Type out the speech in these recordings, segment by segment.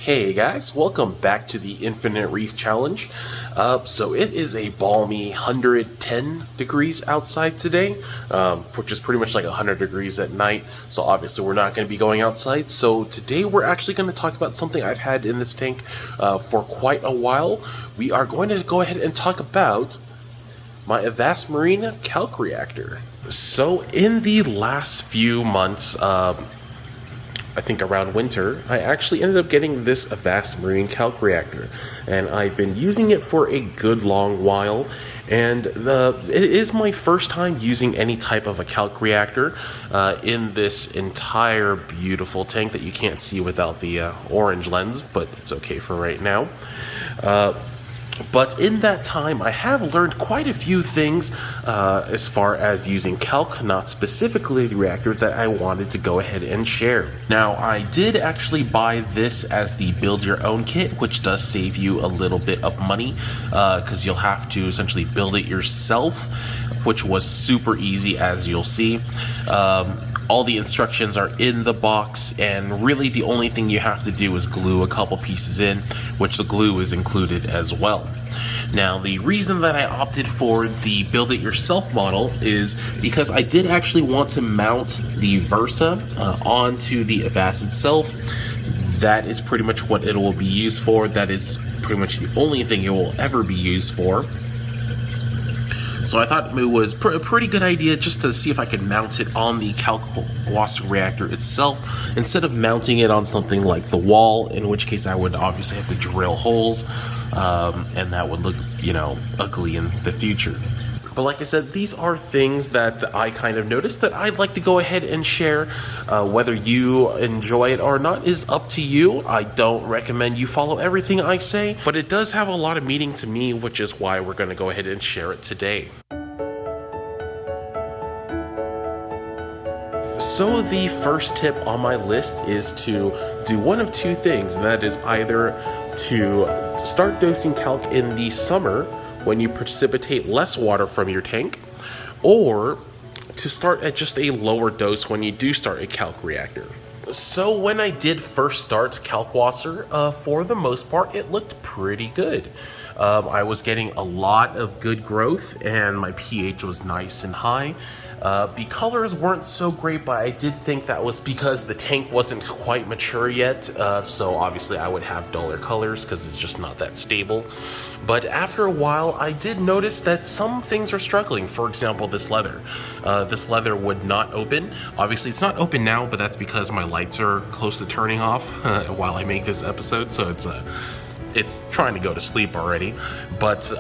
Hey guys, welcome back to the Infinite Reef Challenge. So it is a balmy 110 degrees outside today, which is pretty much like 100 degrees at night. So obviously we're not going to be going outside. So today we're actually going to talk about something I've had in this tank for quite a while. We are going to go ahead and talk about my Avast Marine calc reactor. So in the last few months, I think around winter, I actually ended up getting this Avast Marine calc reactor, and I've been using it for a good long while, and it is my first time using any type of a calc reactor in this entire beautiful tank that you can't see without the orange lens, but it's okay for right now. But in that time, I have learned quite a few things as far as using calc, not specifically the reactor, that I wanted to go ahead and share. Now, I did actually buy this as the build your own kit, which does save you a little bit of money because you'll have to essentially build it yourself, which was super easy, as you'll see. All the instructions are in the box, and really the only thing you have to do is glue a couple pieces in, which the glue is included as well. Now, the reason that I opted for the build it yourself model is because I did actually want to mount the Versa onto the Avast itself. That is pretty much what it will be used for. That is pretty much the only thing it will ever be used for. So I thought it was a pretty good idea just to see if I could mount it on the Kalkwasser reactor itself, instead of mounting it on something like the wall, in which case I would obviously have to drill holes, and that would look, ugly in the future. But like I said, these are things that I kind of noticed that I'd like to go ahead and share. Whether you enjoy it or not is up to you. I don't recommend you follow everything I say, but it does have a lot of meaning to me, which is why we're going to go ahead and share it today. So the first tip on my list is to do one of two things, and that is either to start dosing calc in the summer when you precipitate less water from your tank, or to start at just a lower dose when you do start a calc reactor. So when I did first start Kalkwasser, for the most part, it looked pretty good. I was getting a lot of good growth, and my pH was nice and high. The colors weren't so great, but I did think that was because the tank wasn't quite mature yet, so obviously I would have duller colors because it's just not that stable. But after a while, I did notice that some things are struggling. For example, this leather. This leather would not open. Obviously, it's not open now, but that's because my lights are close to turning off while I make this episode, so it's trying to go to sleep already. But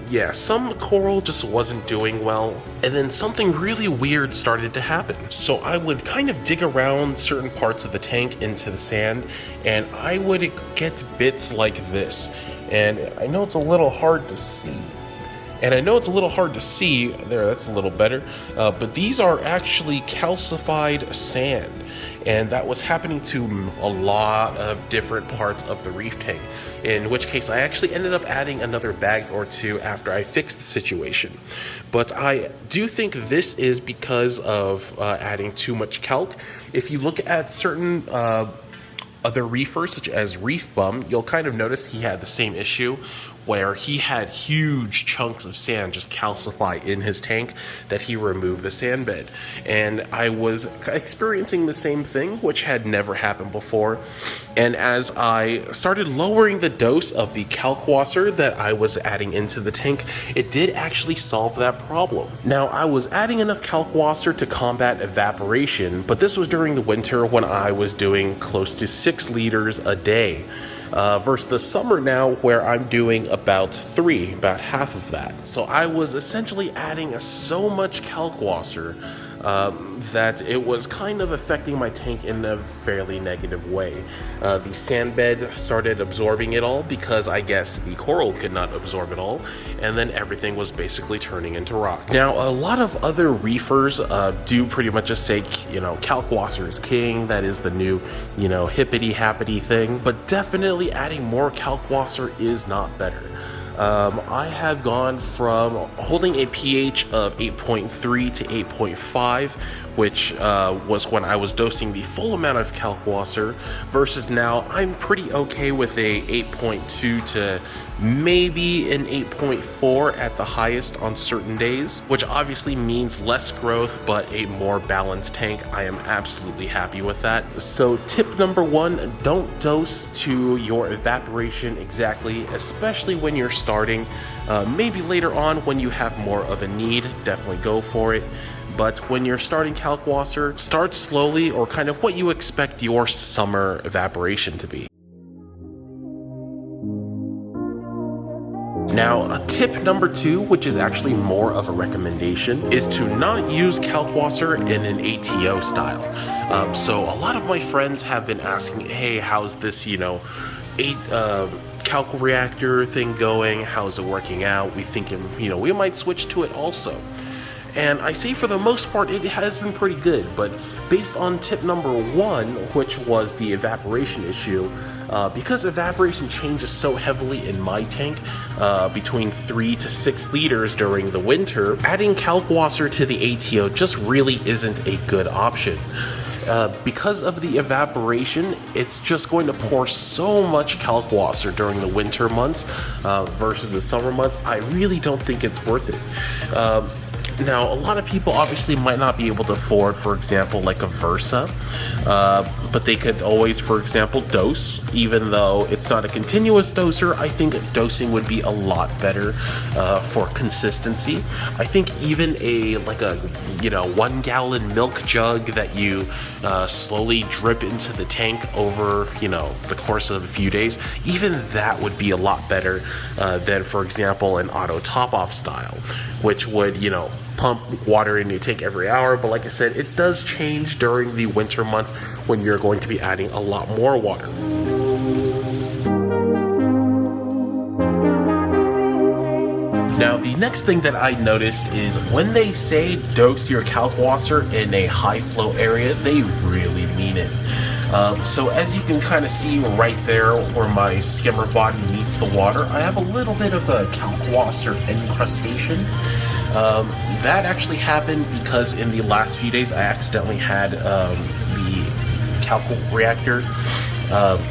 yeah, some coral just wasn't doing well, and then something really weird started to happen. So I would kind of dig around certain parts of the tank into the sand, and I would get bits like this. And I know it's a little hard to see. There, that's a little better. But these are actually calcified sand. And that was happening to a lot of different parts of the reef tank, in which case I actually ended up adding another bag or two after I fixed the situation. But I do think this is because of adding too much calc. If you look at certain other reefers, such as Reef Bum, you'll kind of notice he had the same issue, where he had huge chunks of sand just calcify in his tank that he removed the sand bed. And I was experiencing the same thing, which had never happened before. And as I started lowering the dose of the Kalkwasser that I was adding into the tank, it did actually solve that problem. Now, I was adding enough Kalkwasser to combat evaporation, but this was during the winter when I was doing close to 6 liters a day. Versus the summer now, where I'm doing about half of that. So I was essentially adding so much Kalkwasser that it was kind of affecting my tank in a fairly negative way. The sand bed started absorbing it all because I guess the coral could not absorb it all, and then everything was basically turning into rock. Now, a lot of other reefers do pretty much just say, Kalkwasser is king, that is the new, hippity-happity thing, but definitely adding more Kalkwasser is not better. I have gone from holding a pH of 8.3 to 8.5, which was when I was dosing the full amount of Kalkwasser, versus now I'm pretty okay with a 8.2 to maybe an 8.4 at the highest on certain days, which obviously means less growth but a more balanced tank. I am absolutely happy with that. So tip number one, don't dose to your evaporation exactly, especially when you're starting. Maybe later on when you have more of a need, definitely go for it. But when you're starting Kalkwasser, start slowly, or kind of what you expect your summer evaporation to be. Now, tip number two, which is actually more of a recommendation, is to not use Kalkwasser in an ATO style. So a lot of my friends have been asking, hey, how's this, calc reactor thing going? How's it working out? We thinking, we might switch to it also. And I say for the most part, it has been pretty good, but based on tip number one, which was the evaporation issue, because evaporation changes so heavily in my tank, between 3 to 6 liters during the winter, adding Kalkwasser to the ATO just really isn't a good option. Because of the evaporation, it's just going to pour so much Kalkwasser during the winter months versus the summer months. I really don't think it's worth it. Now, a lot of people obviously might not be able to afford, for example, like a Versa, but they could always, for example, dose. Even though it's not a continuous doser, I think dosing would be a lot better for consistency. I think even a 1 gallon milk jug that you slowly drip into the tank over, the course of a few days, even that would be a lot better than, for example, an auto top-off style, which would, pump water in your tank every hour. But like I said, it does change during the winter months when you're going to be adding a lot more water. Now, the next thing that I noticed is when they say dose your Kalkwasser in a high flow area, they really mean it. So as you can kind of see right there where my skimmer body meets the water, I have a little bit of a Kalkwasser incrustation. That actually happened because in the last few days I accidentally had the calc reactor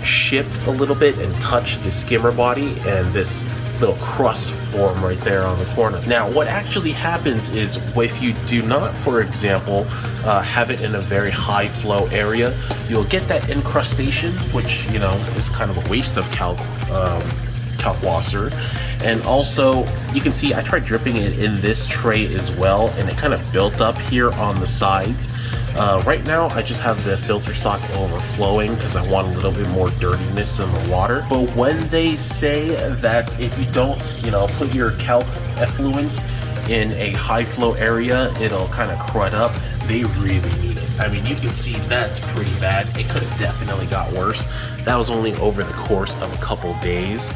shift a little bit and touch the skimmer body, and this little crust form right there on the corner. Now, what actually happens is if you do not, for example, have it in a very high flow area, you'll get that incrustation, which is kind of a waste of Kalkwasser. And also, you can see I tried dripping it in this tray as well, and it kind of built up here on the sides. Right now, I just have the filter sock overflowing because I want a little bit more dirtiness in the water. But when they say that if you don't, put your calc effluent in a high flow area, it'll kind of crud up, they really mean it. I mean, you can see that's pretty bad. It could have definitely got worse. That was only over the course of a couple days.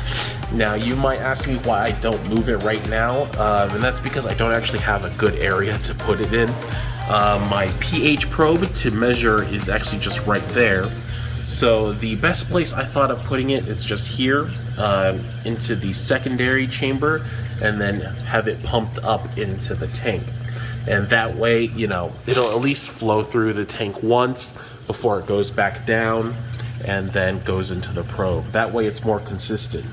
Now, you might ask me why I don't move it right now, and that's because I don't actually have a good area to put it in. My pH probe to measure is actually just right there. So the best place I thought of putting it is just here, into the secondary chamber, and then have it pumped up into the tank. And that way, it'll at least flow through the tank once before it goes back down and then goes into the probe. That way it's more consistent.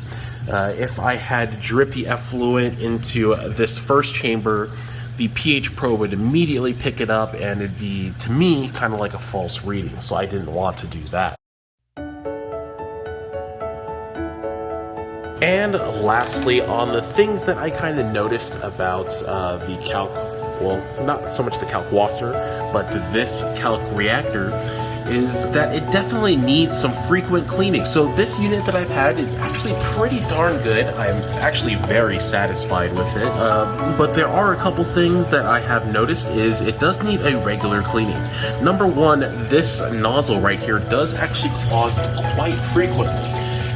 If I had drippy effluent into this first chamber, the pH probe would immediately pick it up, and it'd be, to me, kind of like a false reading, so I didn't want to do that. And lastly, on the things that I kind of noticed about the calc, well, not so much the Kalkwasser, but this calc reactor, is that it definitely needs some frequent cleaning. So this unit that I've had is actually pretty darn good. I'm actually very satisfied with it. But there are a couple things that I have noticed is it does need a regular cleaning. Number one, this nozzle right here does actually clog quite frequently.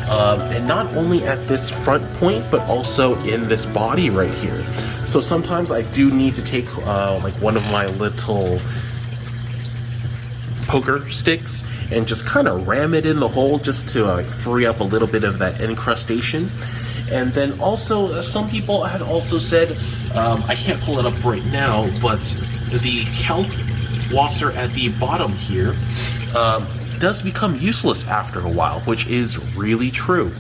And not only at this front point, but also in this body right here. So sometimes I do need to take like one of my little poker sticks and just kind of ram it in the hole just to free up a little bit of that incrustation. And then also, some people had also said, I can't pull it up right now, but the Kalkwasser at the bottom here does become useless after a while, which is really true.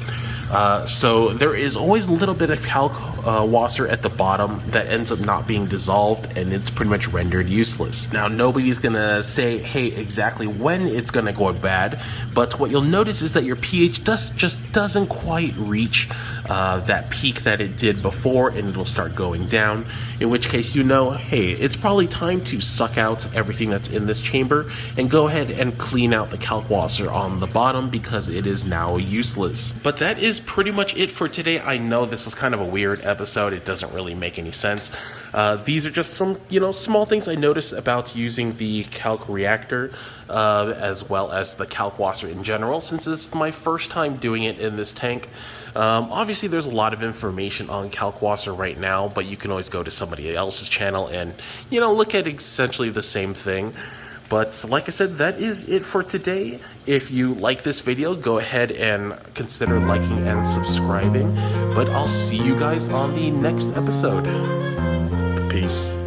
So there is always a little bit of Kalkwasser at the bottom that ends up not being dissolved, and it's pretty much rendered useless. Now, nobody's gonna say, hey, exactly when it's gonna go bad, but what you'll notice is that your pH just doesn't quite reach that peak that it did before, and it'll start going down, in which case you know, hey, it's probably time to suck out everything that's in this chamber and go ahead and clean out the Kalkwasser on the bottom, because it is now useless. But that is pretty much it for today. I know this is kind of a weird episode. It doesn't really make any sense. These are just some, small things I noticed about using the calc reactor, as well as the Kalkwasser in general, since this is my first time doing it in this tank. Obviously, there's a lot of information on Kalkwasser right now, but you can always go to somebody else's channel and, look at essentially the same thing. But like I said, that is it for today. If you like this video, go ahead and consider liking and subscribing. But I'll see you guys on the next episode. Peace.